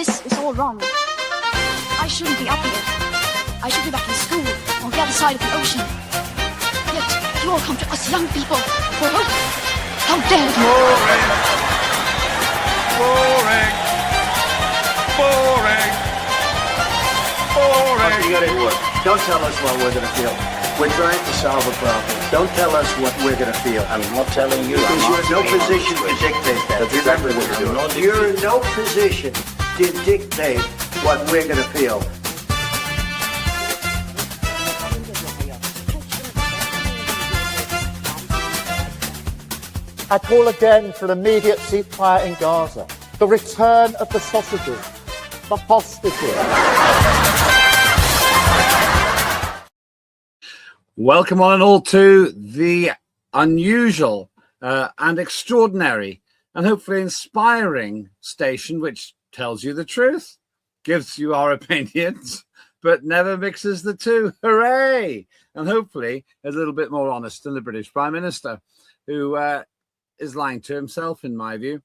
This is all wrong. I shouldn't be up here. I should be back in school on the other side of the ocean. Yet you all come to us young people for hope. How dare you! Boring. Boring. Boring. Boring. You gotta work. Don't tell us what we're gonna feel. We're trying to solve a problem. Don't tell us what we're gonna feel. I'm not telling you. Because you're in no position to dictate that. That's exactly what you're doing. You're in no position to dictate what we're gonna feel. I call again for an immediate ceasefire in Gaza, the return of the sausages, the hostages. Welcome on and all to the unusual and extraordinary and hopefully inspiring station which tells you the truth, gives you our opinions, but never mixes the two. Hooray! And hopefully a little bit more honest than the British Prime Minister, who is lying to himself, in my view.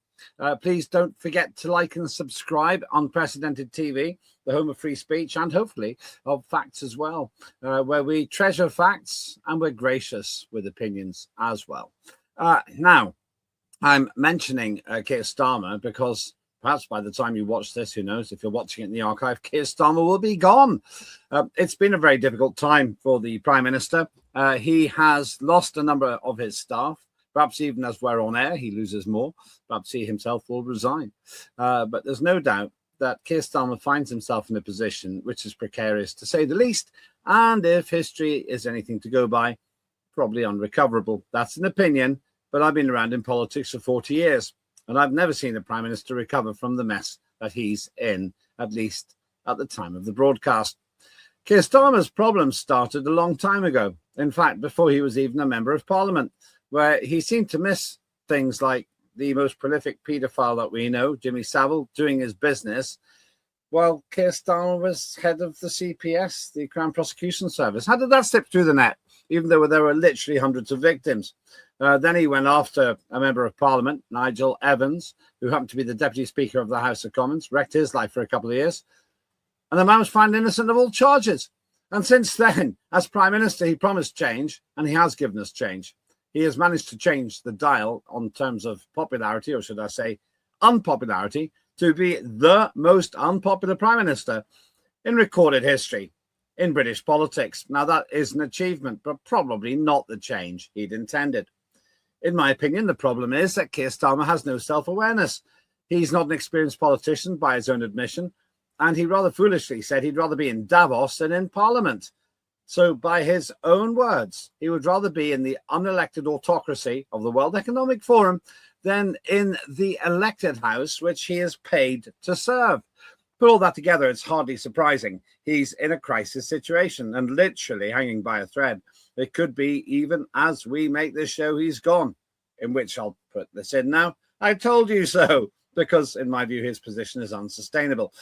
Please don't forget to like and subscribe on Unprecedented TV, the home of free speech and hopefully of facts as well, where we treasure facts and we're gracious with opinions as well. Now, I'm mentioning Keir Starmer because perhaps by the time you watch this, who knows, if you're watching it in the archive, Keir Starmer will be gone. It's been a very difficult time for the Prime Minister. He has lost a number of his staff. Perhaps even as we're on air, he loses more. Perhaps he himself will resign. But there's no doubt that Keir Starmer finds himself in a position which is precarious, to say the least. And if history is anything to go by, probably unrecoverable. That's an opinion, but I've been around in politics for 40 years, and I've never seen a Prime Minister recover from the mess that he's in, at least at the time of the broadcast. Keir Starmer's problems started a long time ago. In fact, before he was even a member of Parliament, where he seemed to miss things like the most prolific paedophile that we know, Jimmy Savile, doing his business, while Keir Starmer was head of the CPS, the Crown Prosecution Service. How did that slip through the net, even though there were literally hundreds of victims? Then he went after a member of Parliament, Nigel Evans, who happened to be the Deputy Speaker of the House of Commons, wrecked his life for a couple of years. And the man was found innocent of all charges. And since then, as Prime Minister, he promised change, and he has given us change. He has managed to change the dial on terms of popularity, or should I say unpopularity, to be the most unpopular Prime Minister in recorded history in British politics. Now, that is an achievement, but probably not the change he'd intended. In my opinion, the problem is that Keir Starmer has no self-awareness. He's not an experienced politician by his own admission, and he rather foolishly said he'd rather be in Davos than in Parliament. So by his own words, he would rather be in the unelected autocracy of the World Economic Forum than in the elected house, which he is paid to serve. Put all that together, it's hardly surprising. He's in a crisis situation and literally hanging by a thread. It could be even as we make this show, he's gone, in which I'll put this in now. I told you so, because in my view, his position is unsustainable.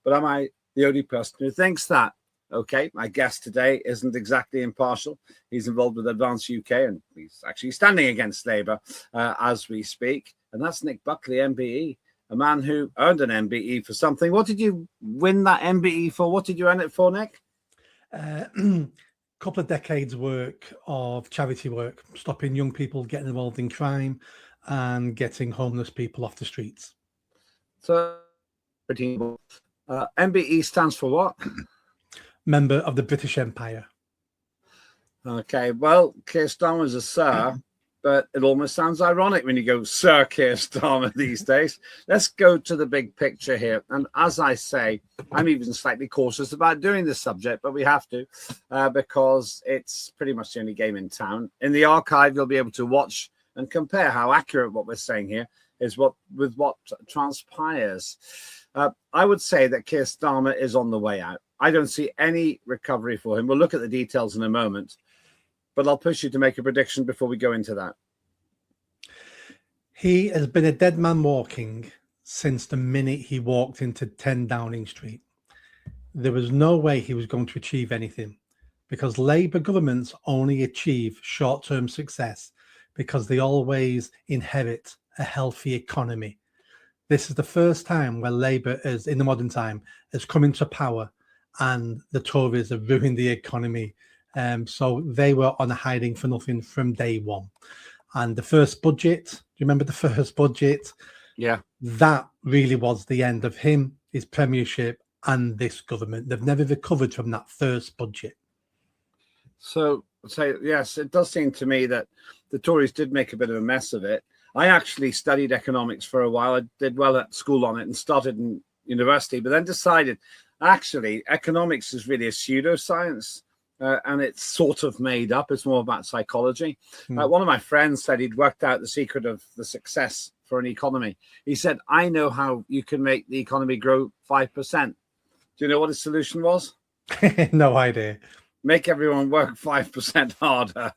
But am I the only person who thinks that? Okay, my guest today isn't exactly impartial. He's involved with Advance UK and he's actually standing against Labour as we speak. And that's Buckley MBE, a man who earned an MBE for something. What did you win that MBE for? What did you earn it for, Nick? Couple of decades work of charity work, stopping young people getting involved in crime and getting homeless people off the streets. So, MBE stands for what? Member of the British Empire. Okay, well, Keir Starmer's a sir, but it almost sounds ironic when you go Sir Keir Starmer these days. Let's go to the big picture here. And as I say, I'm even slightly cautious about doing this subject, but we have to because it's pretty much the only game in town. In the archive, you'll be able to watch and compare how accurate what we're saying here is with what transpires. I would say that Keir Starmer is on the way out. I don't see any recovery for him. We'll look at the details in a moment, but I'll push you to make a prediction before we go into that. He has been a dead man walking since the minute he walked into 10 Downing Street. There was no way he was going to achieve anything because Labour governments only achieve short-term success because they always inherit a healthy economy. This is the first time where Labour is, in the modern time, has come into power and the Tories have ruined the economy. So they were on a hiding for nothing from day one. And the first budget, do you remember the first budget? Yeah. That really was the end of him, his premiership, and this government. They've never recovered from that first budget. So yes, it does seem to me that the Tories did make a bit of a mess of it. I actually studied economics for a while. I did well at school on it and started in university, but then decided actually economics is really a pseudoscience. And it's sort of made up. It's more about psychology. One of my friends said he'd worked out the secret of the success for an economy. He said, I know how you can make the economy grow 5%. Do you know what his solution was? No idea. Make everyone work 5% harder.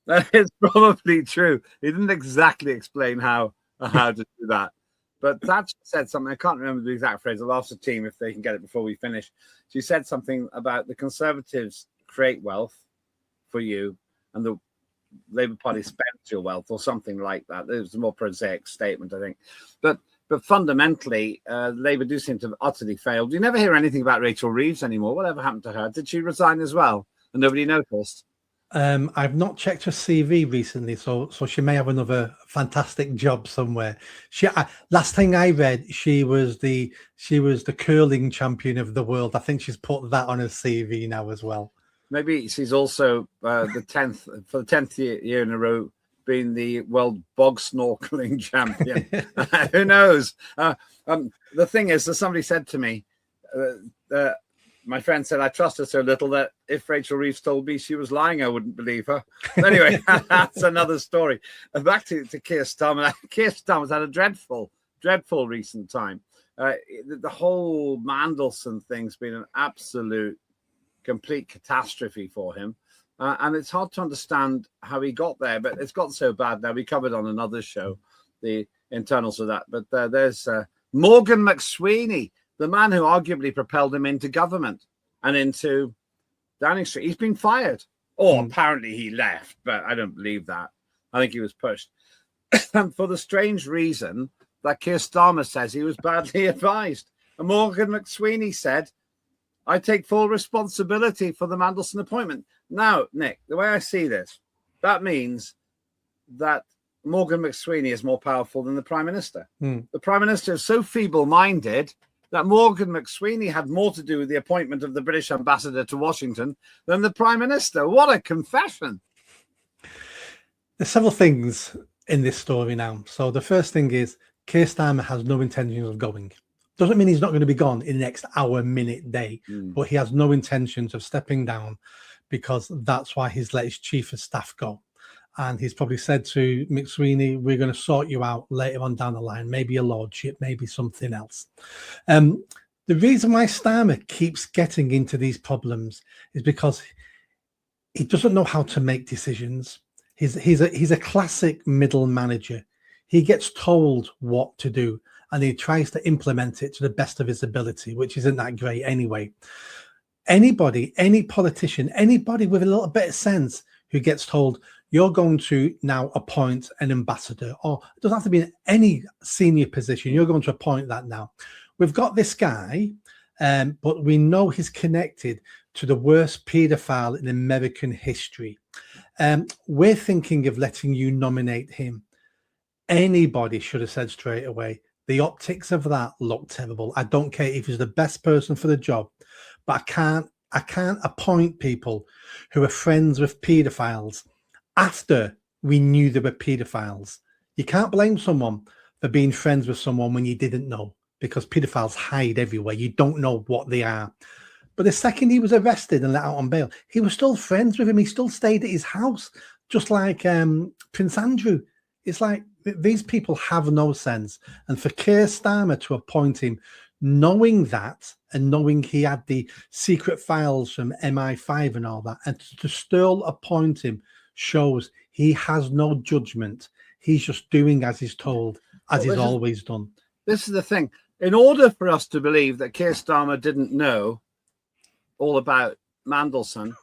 That is probably true. He didn't exactly explain how to do that. But Thatcher said something, I can't remember the exact phrase. I'll ask the team if they can get it before we finish. She said something about the Conservatives create wealth for you and the Labour Party spends your wealth or something like that. It was a more prosaic statement, I think. But fundamentally, Labour do seem to have utterly failed. You never hear anything about Rachel Reeves anymore. Whatever happened to her? Did she resign as well? And nobody noticed? I've not checked her CV recently, so she may have another fantastic job somewhere. Last thing I read, she was the curling champion of the world. I think she's put that on her CV now as well. Maybe she's also the 10th year in a row being the world bog snorkeling champion. Who knows? The thing is, somebody said to me, my friend said, I trust her so little that if Rachel Reeves told me she was lying, I wouldn't believe her. But anyway, that's another story. Back to Keir Starmer. Keir Starmer's had a dreadful recent time. The whole Mandelson thing's been an absolute, complete catastrophe for him. And it's hard to understand how he got there, but it's got so bad now. We covered on another show the internals of that. But there's Morgan McSweeney, the man who arguably propelled him into government and into Downing Street. He's been fired. Or apparently he left, but I don't believe that. I think he was pushed. For the strange reason that Keir Starmer says he was badly advised. And Morgan McSweeney said, I take full responsibility for the Mandelson appointment. Now, Nick, the way I see this, that means that Morgan McSweeney is more powerful than the Prime Minister. The Prime Minister is so feeble-minded that Morgan McSweeney had more to do with the appointment of the British ambassador to Washington than the Prime Minister. What a confession. There's several things in this story now. So the first thing is Keir Starmer has no intentions of going. Doesn't mean he's not going to be gone in the next hour, minute, day, but he has no intentions of stepping down because that's why he's let his chief of staff go. And he's probably said to McSweeney, we're going to sort you out later on down the line, maybe a lordship, maybe something else. The reason why Starmer keeps getting into these problems is because he doesn't know how to make decisions. He's a classic middle manager. He gets told what to do and he tries to implement it to the best of his ability, which isn't that great anyway. Anybody, any politician, anybody with a little bit of sense who gets told, you're going to now appoint an ambassador, or it doesn't have to be in any senior position. You're going to appoint that now. We've got this guy, but we know he's connected to the worst paedophile in American history. We're thinking of letting you nominate him. Anybody should have said straight away, the optics of that look terrible. I don't care if he's the best person for the job, but I can't appoint people who are friends with paedophiles after we knew they were paedophiles. You can't blame someone for being friends with someone when you didn't know, because paedophiles hide everywhere. You don't know what they are. But the second he was arrested and let out on bail, he was still friends with him. He still stayed at his house, just like Prince Andrew. It's like these people have no sense. And for Keir Starmer to appoint him, knowing that and knowing he had the secret files from MI5 and all that, and to still appoint him shows he has no judgment. He's just doing as he's told, as he's always done. This is the thing. In order for us to believe that Keir Starmer didn't know all about Mandelson,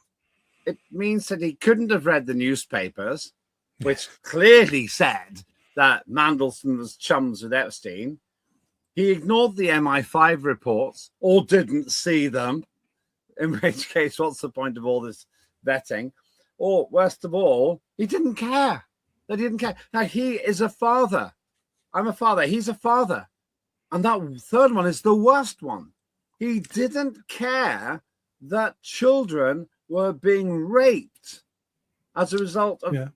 it means that he couldn't have read the newspapers, which clearly said that Mandelson was chums with Epstein. He ignored the MI5 reports or didn't see them, in which case, what's the point of all this vetting? Or worst of all, he didn't care. They didn't care. Now, he is a father. I'm a father. He's a father. And that third one is the worst one. He didn't care that children were being raped as a result of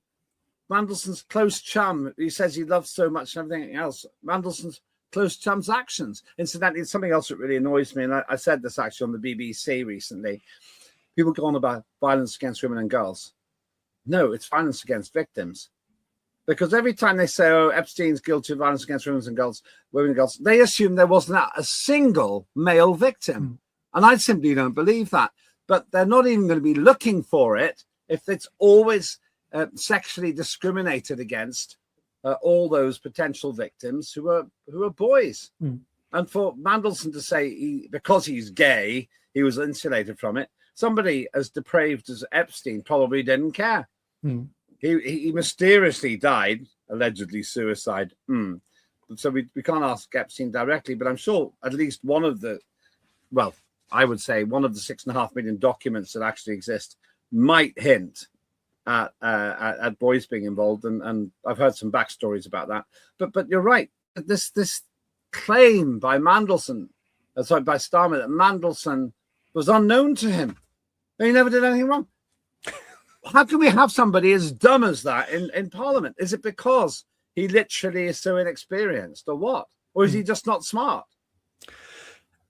Mandelson's close chum. He says he loves so much and everything else. Mandelson's close chum's actions. Incidentally, something else that really annoys me, and I said this actually on the BBC recently. People go on about violence against women and girls. No, it's violence against victims. Because every time they say, oh, Epstein's guilty of violence against women and girls, they assume there wasn't a single male victim. And I simply don't believe that. But they're not even going to be looking for it if it's always sexually discriminated against all those potential victims who are boys. And for Mandelson to say because he's gay, he was insulated from it, somebody as depraved as Epstein probably didn't care. He mysteriously died, allegedly suicide. So we can't ask Epstein directly, but I'm sure at least one of the, well, I would say one of the 6.5 million documents that actually exist might hint at boys being involved, and I've heard some backstories about that. But you're right. This claim by Mandelson, by Starmer, that Mandelson was unknown to him. He never did anything wrong. How can we have somebody as dumb as that in Parliament? Is it because he literally is so inexperienced, or what? Or is he just not smart?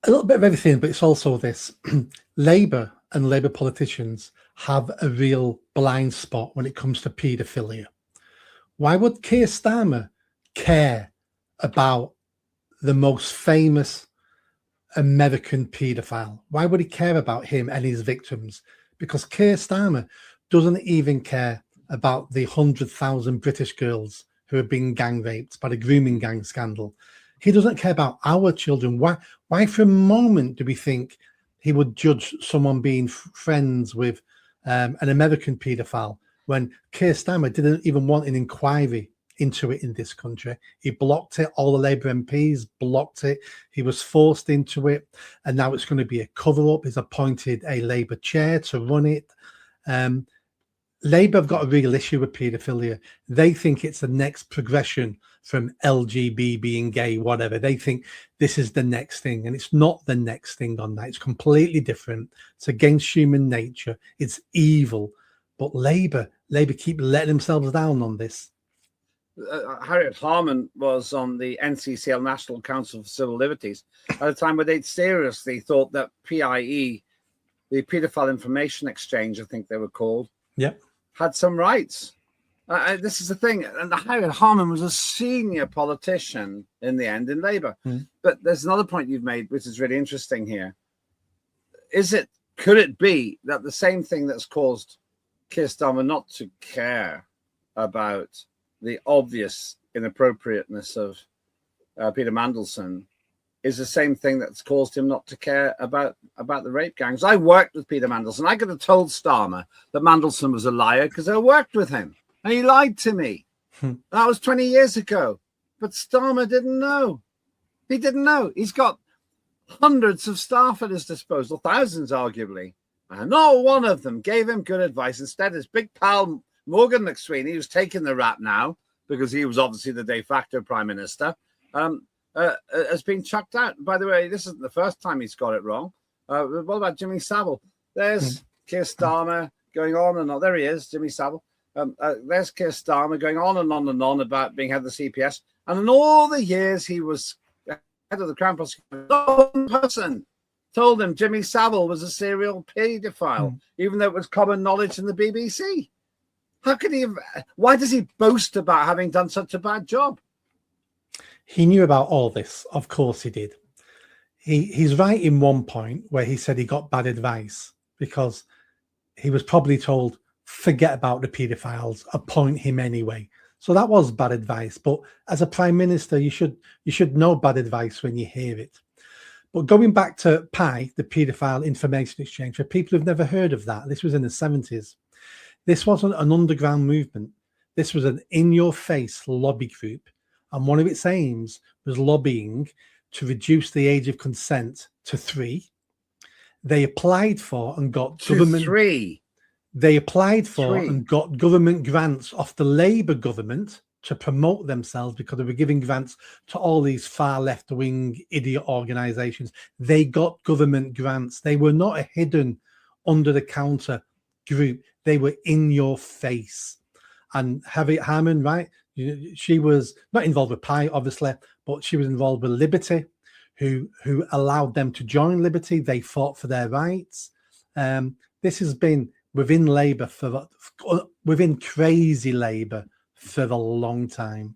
A little bit of everything, but it's also this. Labour and Labour politicians have a real blind spot when it comes to paedophilia. Why would Keir Starmer care about the most famous American paedophile? Why would he care about him and his victims? Because Keir Starmer doesn't even care about the 100,000 British girls who have been gang raped by the grooming gang scandal. He doesn't care about our children. Why for a moment do we think he would judge someone being friends with an American paedophile when Keir Starmer didn't even want an inquiry into it in this country? He blocked it. All the Labour MPs blocked it. He was forced into it. And now it's going to be a cover-up. He's appointed a Labour chair to run it. Labour have got a real issue with paedophilia. They think it's the next progression from LGB being gay, whatever. They think this is the next thing, and it's not the next thing on that. It's completely different. It's against human nature. It's evil. But Labour keep letting themselves down on this. Harriet Harman was on the NCCL, National Council for Civil Liberties, at a time where they'd seriously thought that PIE, the Paedophile Information Exchange, I think they were called, had some rights. This is the thing. And Harriet Harman was a senior politician in the end in Labour. But there's another point you've made, which is really interesting here. Could it be that the same thing that's caused Keir Starmer not to care about the obvious inappropriateness of Peter Mandelson is the same thing that's caused him not to care about the rape gangs? I worked with Peter Mandelson. I could have told Starmer that Mandelson was a liar because I worked with him. And he lied to me. That was 20 years ago. But Starmer didn't know. He didn't know. He's got hundreds of staff at his disposal, thousands arguably. And not one of them gave him good advice. Instead, his big pal, Morgan McSweeney, who's taking the rap now, because he was obviously the de facto prime minister, has been chucked out. By the way, this isn't the first time he's got it wrong. What about Jimmy Savile? There's Keir Starmer going on and on. There he is, Jimmy Savile. There's Keir Starmer going on and on and on about being head of the CPS. And in all the years he was head of the Crown Prosecution, no one person told him Jimmy Savile was a serial paedophile, even though it was common knowledge in the BBC. How could he? Why does he boast about having done such a bad job? He knew about all this. Of course he did. He's right in one point where he said he got bad advice because he was probably told, forget about the paedophiles, appoint him anyway. So that was bad advice. But as a prime minister, you should know bad advice when you hear it. But going back to PIE, the Paedophile Information Exchange, for people who've never heard of that, this was in the 70s. This wasn't an underground movement. This was an in-your-face lobby group, and one of its aims was lobbying to reduce the age of consent to 3. They applied for and got government. 3. They applied for 3. and got government grants off the Labour government to promote themselves, because they were giving grants to all these far left-wing idiot organisations. They got government grants. They were not a hidden, under-the-counter group. They were in your face. And Harriet Harman, right? She was not involved with Pi, obviously, but she was involved with Liberty, who allowed them to join Liberty. They fought for their rights. This has been within Labour within crazy Labour for a long time.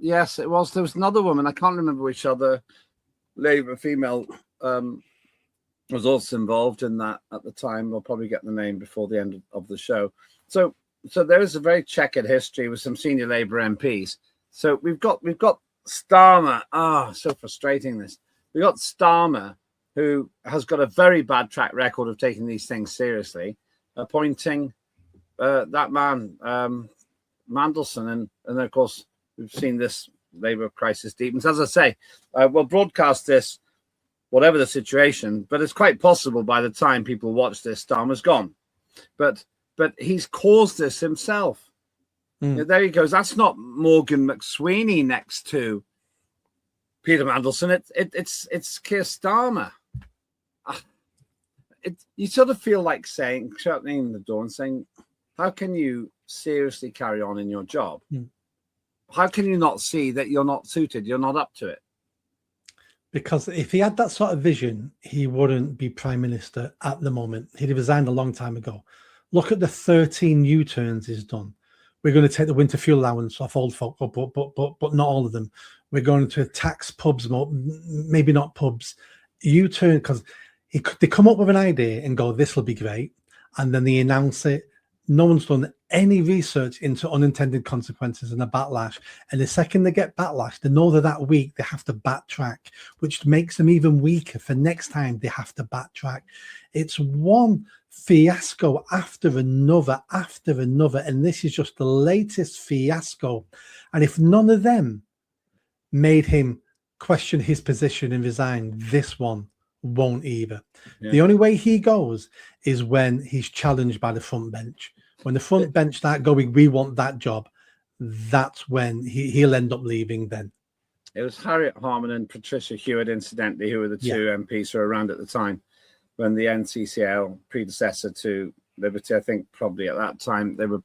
Yes, it was. There was another woman. I can't remember which other Labour female was also involved in that at the time. We'll probably get the name before the end of the show. So there is a very checkered history with some senior Labour MPs. So we've got Starmer. So frustrating this. We've got Starmer, who has got a very bad track record of taking these things seriously, appointing that man, Mandelson. And of course, we've seen this Labour crisis deepens. As I say, we'll broadcast this, whatever the situation, but it's quite possible by the time people watch this, Starmer's gone. But he's caused this himself. There he goes. That's not Morgan McSweeney next to Peter Mandelson. It's Keir Starmer. You sort of feel like shutting the door and saying, how can you seriously carry on in your job? How can you not see that you're not suited? You're not up to it. Because if he had that sort of vision, he wouldn't be Prime Minister at the moment. He'd have resigned a long time ago. Look at the 13 U-turns he's done. We're going to take the winter fuel allowance off old folk, but not all of them. We're going to tax pubs, maybe not pubs. U-turn, because they come up with an idea and go, this will be great. And then they announce it. No one's done any research into unintended consequences and a backlash. And the second they get backlash, they know that week they have to backtrack, which makes them even weaker for next time they have to backtrack. It's one fiasco after another. And this is just the latest fiasco. And if none of them made him question his position and resign, this one won't either. Yeah. The only way he goes is when he's challenged by the front bench. When the front bench start going, we want that job, that's when he'll end up leaving then. It was Harriet Harman and Patricia Hewitt, incidentally, who were the two MPs who were around at the time when the NCCL, predecessor to Liberty, I think probably at that time, they were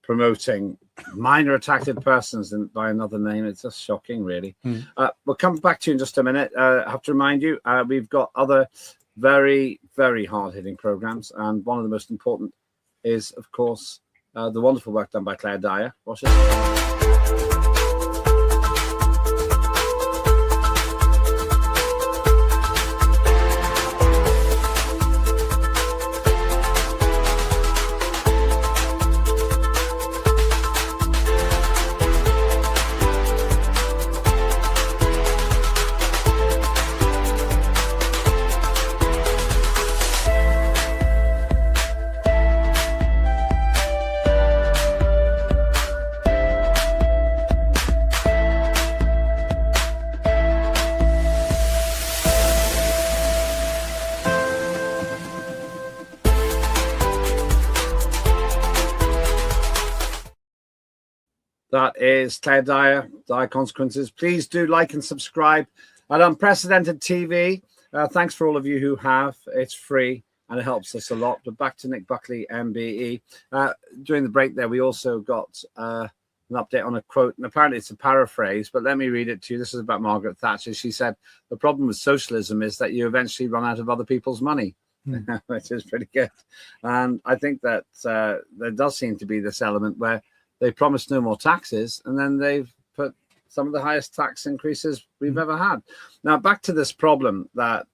promoting minor attracted persons by another name. It's just shocking, really. We'll come back to you in just a minute. I have to remind you, we've got other very, very hard-hitting programs, and one of the most important is, of course, the wonderful work done by Claire Dyer. Watch it. That is Claire Dyer, Dire Consequences. Please do like and subscribe at Unprecedented TV. Thanks for all of you who have. It's free and it helps us a lot. But back to Nick Buckley MBE. During the break there, we also got an update on a quote, and apparently it's a paraphrase, but let me read it to you. This is about Margaret Thatcher. She said, the problem with socialism is that you eventually run out of other people's money, which is pretty good. And I think that there does seem to be this element where they promised no more taxes, and then they've put some of the highest tax increases we've ever had. Now, back to this problem that...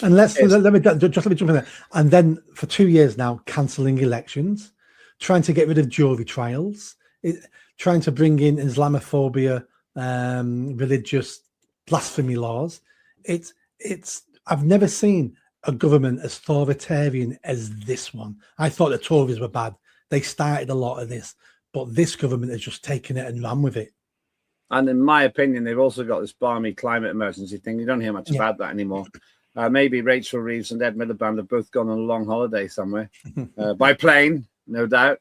and let me jump in there. And then for 2 years now, cancelling elections, trying to get rid of jury trials, trying to bring in Islamophobia, religious blasphemy laws. I've never seen a government as authoritarian as this one. I thought the Tories were bad. They started a lot of this, but this government has just taken it and ran with it. And in my opinion, they've also got this balmy climate emergency thing. You don't hear much about that anymore. Maybe Rachel Reeves and Ed Miliband have both gone on a long holiday somewhere by plane, no doubt.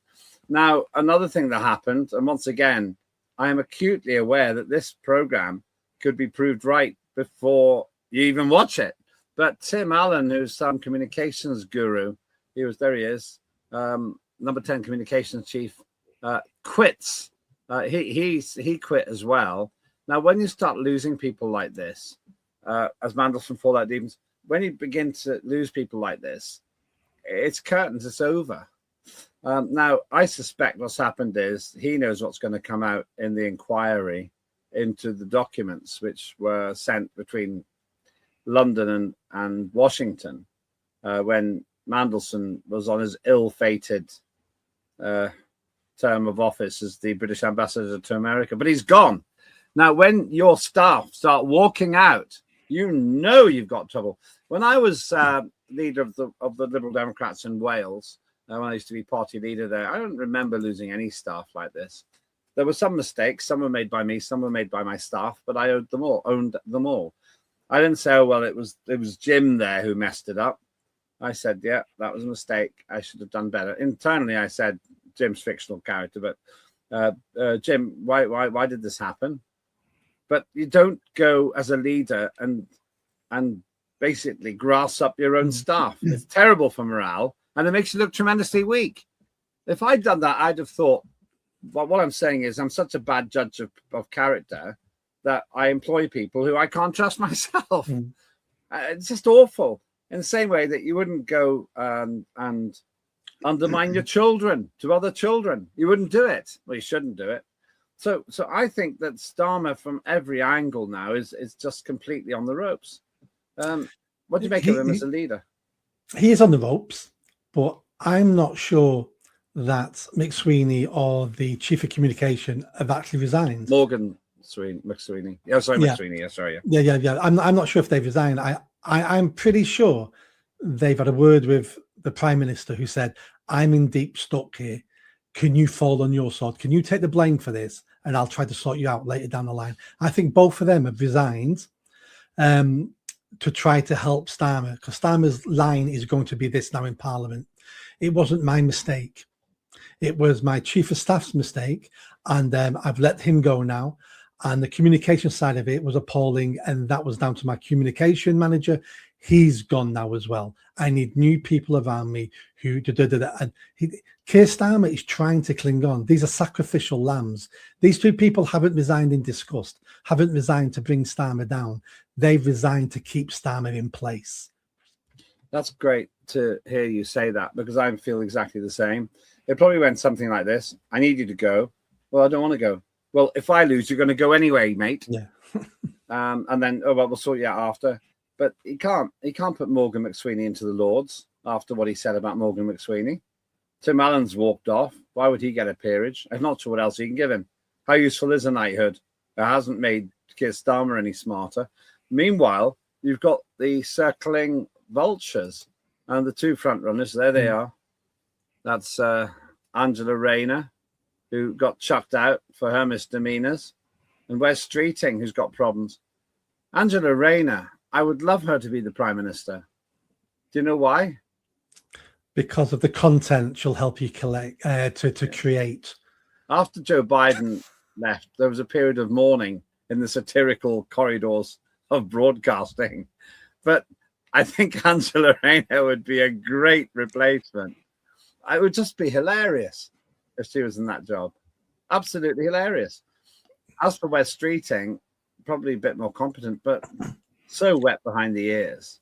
Now, another thing that happened, and once again, I am acutely aware that this program could be proved right before you even watch it. But Tim Allen, who's some communications guru, there he is, number 10 communications chief, quits. He quit as well. Now, when you start losing people like this, as Mandelson Fallout Demons, when you begin to lose people like this, it's curtains, it's over. Now, I suspect what's happened is he knows what's going to come out in the inquiry into the documents which were sent between London and Washington when Mandelson was on his ill-fated term of office as the British ambassador to America. But he's gone. Now, when your staff start walking out, you know you've got trouble. When I was leader of the Liberal Democrats in Wales, when I used to be party leader there, I don't remember losing any staff like this. There were some mistakes. Some were made by me, some were made by my staff, but I owned them all. I didn't say, oh, well, it was Jim there who messed it up. I said, yeah, that was a mistake. I should have done better. Internally, I said, Jim's fictional character, but Jim, why did this happen? But you don't go as a leader and basically grass up your own staff. It's terrible for morale, and it makes you look tremendously weak. If I'd done that, I'd have thought, well, what I'm saying is I'm such a bad judge of character that I employ people who I can't trust myself. It's just awful. In the same way that you wouldn't go and undermine your children to other children. You wouldn't do it. Well, you shouldn't do it. So I think that Starmer from every angle now is just completely on the ropes. What do you make of him as a leader? He is on the ropes, but I'm not sure that McSweeney or the chief of communication have actually resigned. Morgan McSweeney. Yeah, sorry, McSweeney. Yeah, sorry. Yeah. I'm not sure if they've resigned. I'm pretty sure they've had a word with the Prime Minister who said, I'm in deep stuck here. Can you fall on your sword? Can you take the blame for this? And I'll try to sort you out later down the line. I think both of them have resigned to try to help Starmer, because Starmer's line is going to be this now in Parliament. It wasn't my mistake. It was my chief of staff's mistake. And I've let him go now. And the communication side of it was appalling. And that was down to my communication manager. He's gone now as well. I need new people around me who and Keir Starmer is trying to cling on. These are sacrificial lambs. These two people haven't resigned in disgust, haven't resigned to bring Starmer down. They've resigned to keep Starmer in place. That's great to hear you say that, because I feel exactly the same. It probably went something like this. I need you to go. Well, I don't want to go. Well, if I lose, you're going to go anyway, mate. Yeah. And then, oh, well, we'll sort you out after. But he can't put Morgan McSweeney into the Lords after what he said about Morgan McSweeney. Tim Allen's walked off. Why would he get a peerage? I'm not sure what else he can give him. How useful is a knighthood? It hasn't made Keir Starmer any smarter. Meanwhile, you've got the circling vultures and the two front runners. There they are. That's Angela Rayner, who got chucked out for her misdemeanors, and Wes Streeting, who's got problems. Angela Rayner, I would love her to be the Prime Minister. Do you know why? Because of the content she'll help you collect to create. After Joe Biden left, there was a period of mourning in the satirical corridors of broadcasting. But I think Angela Rayner would be a great replacement. It would just be hilarious if she was in that job. Absolutely hilarious. As for Wes Streeting, probably a bit more competent, but so wet behind the ears.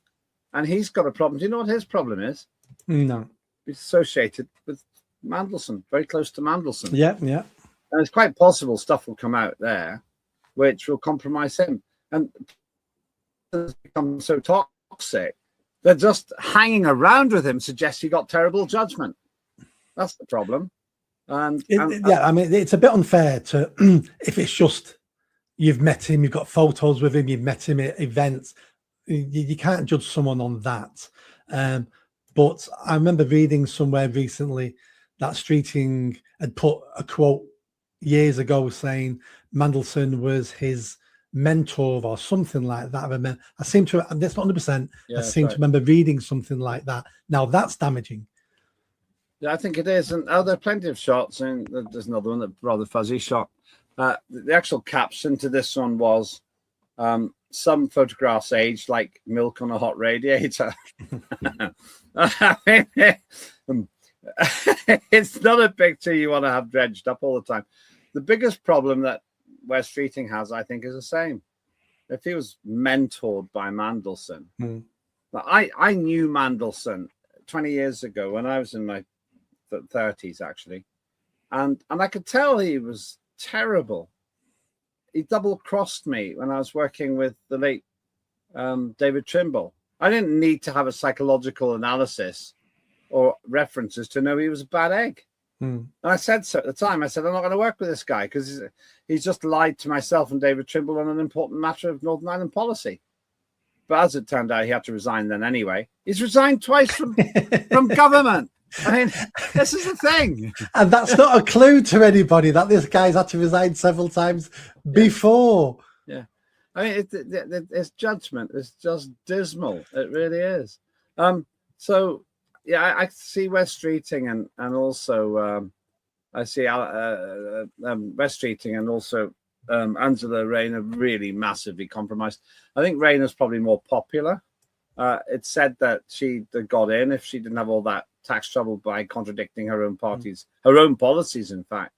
And he's got a problem. Do you know what his problem is? No. He's associated with Mandelson, very close to Mandelson. Yeah. And it's quite possible stuff will come out there which will compromise him. And it's become so toxic that just hanging around with him suggests he got terrible judgment. That's the problem. I mean, it's a bit unfair to if it's just you've met him, you've got photos with him, you've met him at events. You can't judge someone on that. But I remember reading somewhere recently that Streeting had put a quote years ago saying Mandelson was his mentor or something like that. I seem to, and that's not 100%. Yeah, I seem right. to remember reading something like that. Now that's damaging. Yeah, I think it is. And there are plenty of shots, and there's another one, that rather fuzzy shot. The actual caption to this one was, some photographs aged like milk on a hot radiator. It's not a picture you want to have dredged up all the time. The biggest problem that Wes Streeting has, I think, is the same. If he was mentored by Mandelson, I knew Mandelson 20 years ago when I was in my 30s, actually, and I could tell he was terrible. He double-crossed me when I was working with the late David Trimble. I didn't need to have a psychological analysis or references to know he was a bad egg. And I said so at the time. I said, I'm not going to work with this guy because he's just lied to myself and David Trimble on an important matter of Northern Ireland policy. But as it turned out, he had to resign then anyway. He's resigned twice from government. I mean, this is the thing. And that's not a clue to anybody that this guy's had to resign several times before. Yeah. I mean, it's judgment. It's just dismal. It really is. So, yeah, I see Wes Streeting and also I see Wes Streeting and also Angela Rayner really massively compromised. I think Rayner's probably more popular. It's said that she'd have got in if she didn't have all that tax trouble by contradicting her own parties, her own policies, in fact.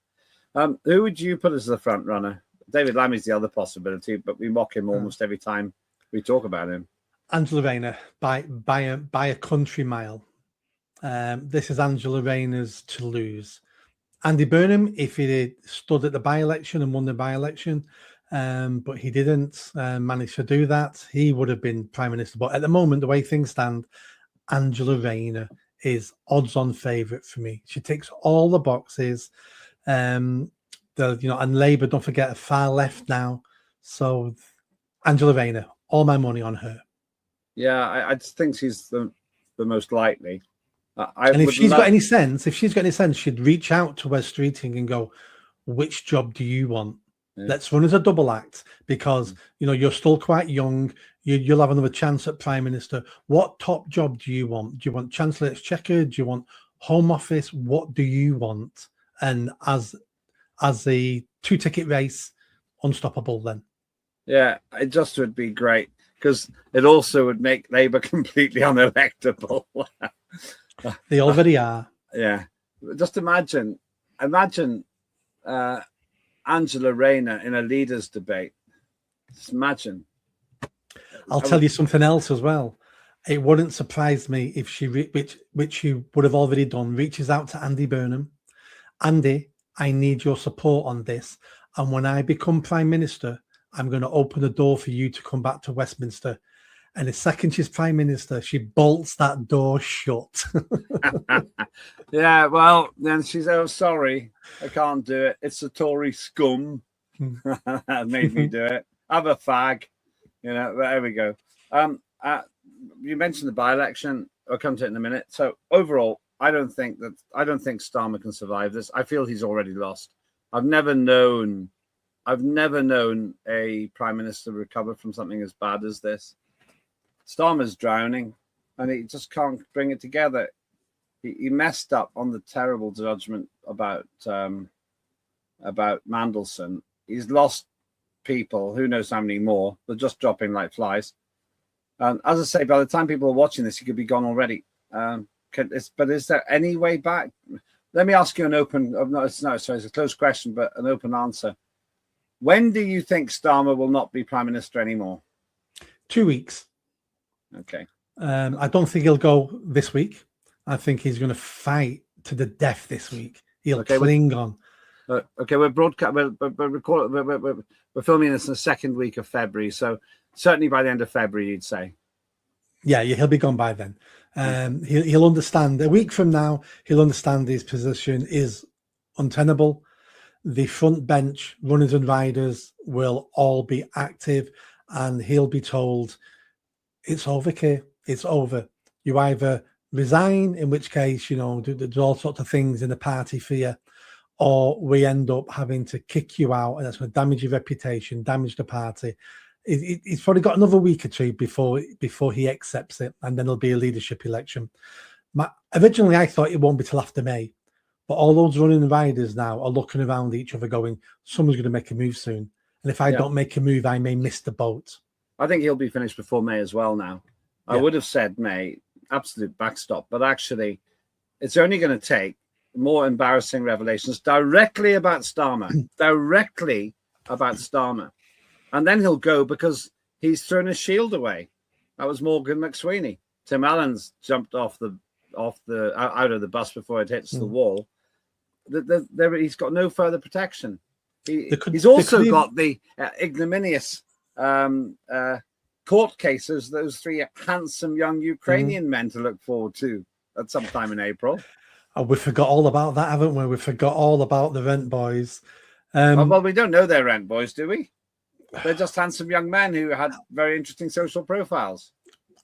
Who would you put as the front runner? David Lammy's the other possibility, but we mock him almost every time we talk about him. Angela Rayner by a country mile. This is Angela Rayner's to lose. Andy Burnham, if he had stood at the by-election and won the by-election, but he didn't manage to do that, he would have been Prime Minister. But at the moment, the way things stand, Angela Rayner is odds-on favourite for me. She ticks all the boxes. And Labour, don't forget, are far left now. So Angela Rayner, all my money on her. Yeah, I just think she's the most likely. And if she's got any sense, she'd reach out to Wes Streeting and go, which job do you want? Yeah. Let's run as a double act because, you're still quite young. You'll have another chance at Prime Minister. What top job do you want? Do you want Chancellor Exchequer? Do you want Home Office? What do you want? And as the two-ticket race, unstoppable then. Yeah, it just would be great because it also would make Labour completely unelectable. They already are. Yeah. Just imagine Angela Rayner in a leaders' debate. Just imagine. I'll tell you something else as well. It wouldn't surprise me if she, which she would have already done, reaches out to Andy Burnham. Andy, I need your support on this. And when I become Prime Minister, I'm going to open the door for you to come back to Westminster. And the second she's Prime Minister, she bolts that door shut. Yeah, well, then she's, oh, sorry, I can't do it. It's the Tory scum that made me do it. Have a fag. There we go. You mentioned the by-election. I'll come to it in a minute. So overall, I don't think Starmer can survive this. I feel he's already lost. I've never known a Prime Minister recover from something as bad as this. Starmer's drowning, and he just can't bring it together. He messed up on the terrible judgment about Mandelson. He's lost people, who knows how many more. They're just dropping like flies. As I say, by the time people are watching this, he could be gone already. But is there any way back? Let me ask you an open, it's a close question, but an open answer. When do you think Starmer will not be Prime Minister anymore? 2 weeks. Okay. I don't think he'll go this week. I think he's going to fight to the death this week. He'll cling on. Okay, we're filming this in the second week of February, so certainly by the end of February, you'd say. Yeah, he'll be gone by then. He'll understand. A week from now, he'll understand his position is untenable. The front bench runners and riders will all be active, and he'll be told, it's over, Keir. It's over. You either resign, in which case, you know, there's all sorts of things in the party for you, or we end up having to kick you out, and that's going to damage your reputation, damage the party. He's probably got another week or two before he accepts it, and then there'll be a leadership election. Originally, I thought it won't be till after May, but all those running riders now are looking around each other going, someone's going to make a move soon. And if I don't make a move, I may miss the boat. I think he'll be finished before May as well now. I would have said May, absolute backstop, but actually it's only going to take more embarrassing revelations directly about Starmer, and then he'll go because he's thrown his shield away. That was Morgan McSweeney. Tim Allen's jumped out of the bus before it hits the wall. He's got no further protection. He's also got the ignominious court cases, those 3 handsome young Ukrainian men to look forward to at some time in April. Oh, we forgot all about that, haven't we? We forgot all about the rent boys. Well, we don't know they're rent boys, do we? They're just handsome young men who had very interesting social profiles.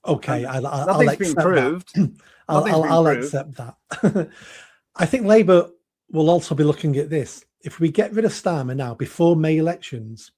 Okay, nothing's been proved. I'll accept that. I think Labour will also be looking at this. If we get rid of Starmer now before May elections,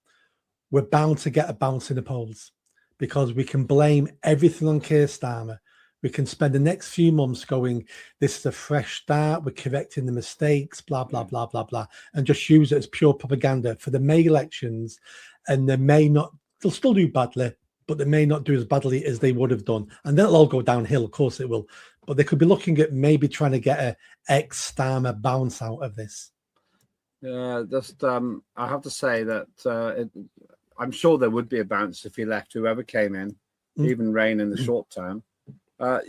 we're bound to get a bounce in the polls because we can blame everything on Keir Starmer. We can spend the next few months going, this is a fresh start, we're correcting the mistakes, blah, blah, blah, blah, blah, and just use it as pure propaganda for the May elections. And they'll still do badly, but they may not do as badly as they would have done. And then it'll all go downhill, of course it will. But they could be looking at maybe trying to get a ex-Starmer bounce out of this. Yeah, I have to say that I'm sure there would be a bounce if he left whoever came in, even Rain in the short term. But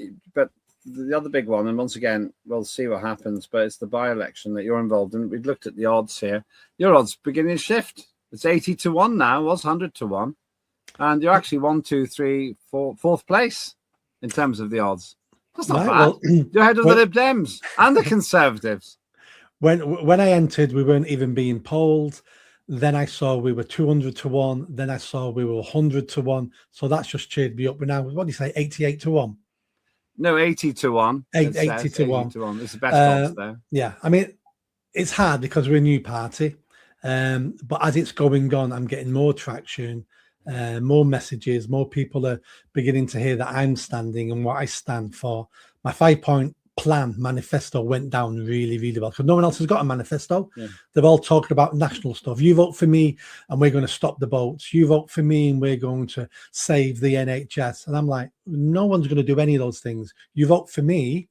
the other big one, and once again, we'll see what happens, but it's the by-election that you're involved in. We've looked at the odds here. Your odds beginning to shift. It's 80-1 now. It was 100-1. And you're actually 4th place in terms of the odds. That's not bad. Well, you're ahead of the Lib Dems and the Conservatives. When I entered, we weren't even being polled. Then I saw we were 200-1. Then I saw we were 100-1. So that's just cheered me up. We're now, what do you say, 88-1? No, 80-1. 80-1. It's the best odds there. Yeah, I mean, it's hard because we're a new party. But as it's going on, I'm getting more traction, more messages, more people are beginning to hear that I'm standing and what I stand for. My 5-point plan manifesto went down really, really well because no one else has got a manifesto. Yeah. They're all talking about national stuff. You vote for me and we're going to stop the boats. You vote for me and we're going to save the NHS. And I'm like, no one's going to do any of those things. You vote for me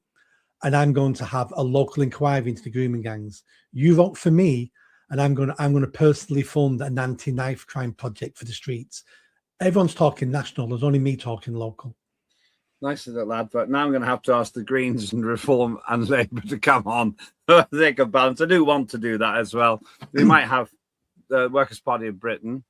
and I'm going to have a local inquiry into the grooming gangs. You vote for me and I'm going to personally fund an anti-knife crime project for the streets. Everyone's talking national. There's only me talking local. Nice little advert. Now I'm going to have to ask the Greens and Reform and Labour to come on. They can balance. I do want to do that as well. We might have the Workers' Party of Britain.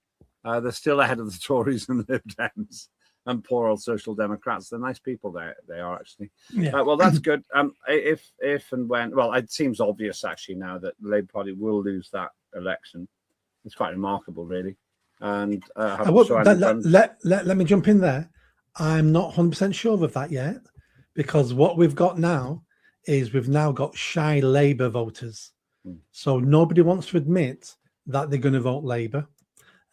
They're still ahead of the Tories and the Lib Dems and poor old Social Democrats. They're nice people. They are actually. Yeah. Well, that's good. If and when, well, it seems obvious actually now that the Labour Party will lose that election. It's quite remarkable, really. And let me jump in there. I'm not 100% sure of that yet, because what we've got now is we've now got shy Labour voters. So nobody wants to admit that they're going to vote Labour.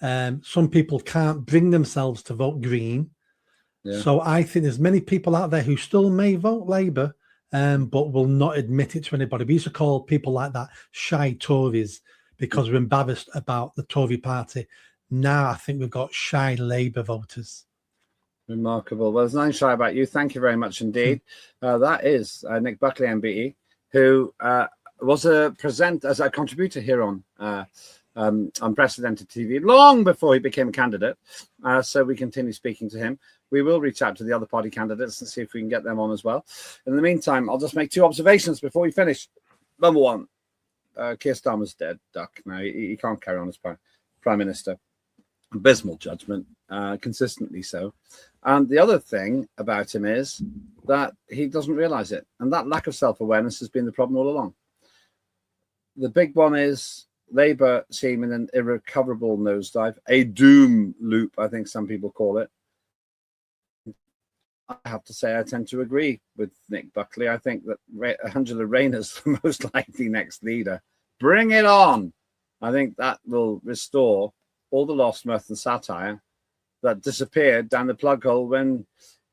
Some people can't bring themselves to vote Green. Yeah. So I think there's many people out there who still may vote Labour, but will not admit it to anybody. We used to call people like that shy Tories because we're embarrassed about the Tory party. Now I think we've got shy Labour voters. Remarkable. Well, there's nothing shy about you. Thank you very much indeed. That is Nick Buckley MBE, who was a contributor here on Unprecedented TV long before he became a candidate. So we continue speaking to him. We will reach out to the other party candidates and see if we can get them on as well. In the meantime, I'll just make 2 observations before we finish. Number 1, Keir Starmer's dead duck. Now he can't carry on as Prime Minister. Abysmal judgment, consistently so. And the other thing about him is that he doesn't realise it. And that lack of self-awareness has been the problem all along. The big one is Labour seem in an irrecoverable nosedive, a doom loop, I think some people call it. I have to say I tend to agree with Nick Buckley. I think that Angela Rayner's the most likely next leader. Bring it on. I think that will restore all the lost mirth and satire that disappeared down the plug hole when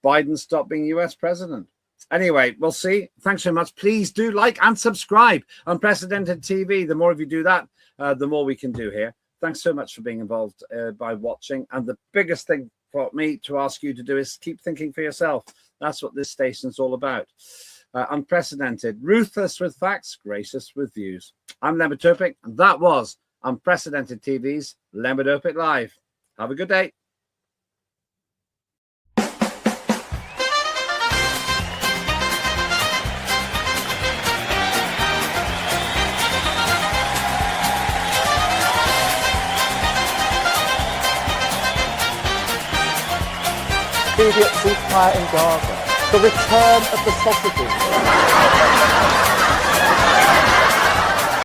Biden stopped being US president. Anyway, we'll see. Thanks so much. Please do like and subscribe. Unprecedented TV. The more of you do that, the more we can do here. Thanks so much for being involved by watching. And the biggest thing for me to ask you to do is keep thinking for yourself. That's what this station's all about. Unprecedented, ruthless with facts, gracious with views. I'm Lembit Öpik, and that was Unprecedented TV's Lembit Öpik Live. Have a good day. Immediate ceasefire in Gaza. The return of the sausages.